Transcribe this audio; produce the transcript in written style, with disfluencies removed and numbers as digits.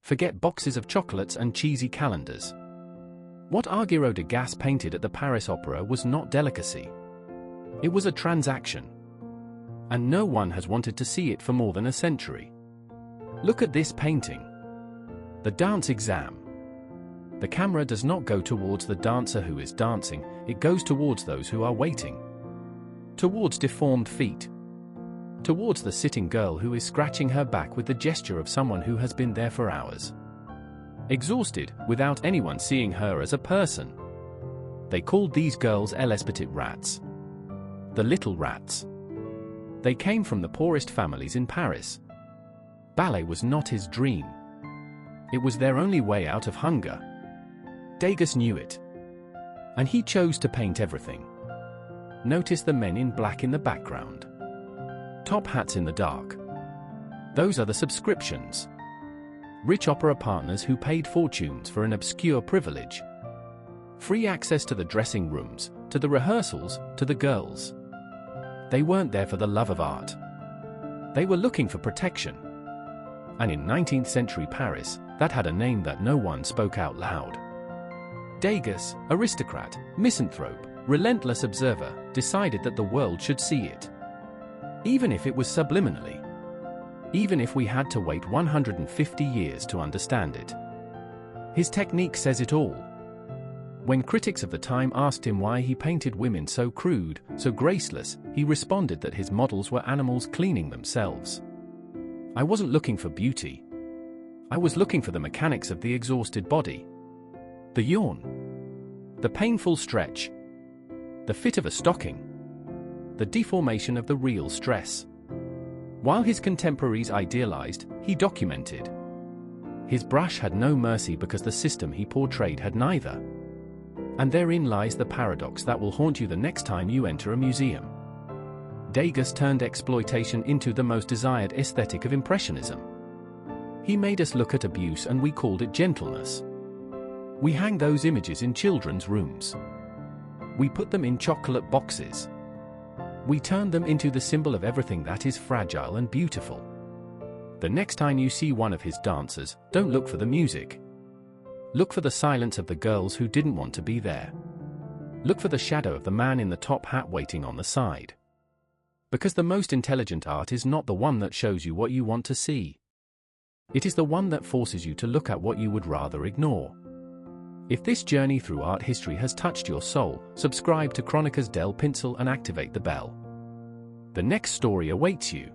Forget boxes of chocolates and cheesy calendars. What Argiro Degas painted at the Paris Opera was not delicacy. It was a transaction. And no one has wanted to see it for more than a century. Look at this painting. The dance exam. The camera does not go towards the dancer who is dancing, it goes towards those who are waiting. Towards deformed feet. Towards the sitting girl who is scratching her back with the gesture of someone who has been there for hours. Exhausted, without anyone seeing her as a person. They called these girls les petites rats. The little rats. They came from the poorest families in Paris. Ballet was not his dream. It was their only way out of hunger. Degas knew it. And he chose to paint everything. Notice the men in black in the background. Top hats in the dark. Those are the subscriptions. Rich opera partners who paid fortunes for an obscure privilege. Free access to the dressing rooms, to the rehearsals, to the girls. They weren't there for the love of art. They were looking for protection. And in 19th century Paris, that had a name that no one spoke out loud. Degas, aristocrat, misanthrope, relentless observer, decided that the world should see it. Even if it was subliminally. Even if we had to wait 150 years to understand it. His technique says it all. When critics of the time asked him why he painted women so crude, so graceless, he responded that his models were animals cleaning themselves. I wasn't looking for beauty. I was looking for the mechanics of the exhausted body. The yawn. The painful stretch. The fit of a stocking. The deformation of the real stress. While his contemporaries idealized, he documented. His brush had no mercy because the system he portrayed had neither. And therein lies the paradox that will haunt you the next time you enter a museum. Degas turned exploitation into the most desired aesthetic of Impressionism. He made us look at abuse and we called it gentleness. We hang those images in children's rooms. We put them in chocolate boxes. We turned them into the symbol of everything that is fragile and beautiful. The next time you see one of his dancers, don't look for the music. Look for the silence of the girls who didn't want to be there. Look for the shadow of the man in the top hat waiting on the side. Because the most intelligent art is not the one that shows you what you want to see. It is the one that forces you to look at what you would rather ignore. If this journey through art history has touched your soul, subscribe to Crónicas del Pincel and activate the bell. The next story awaits you.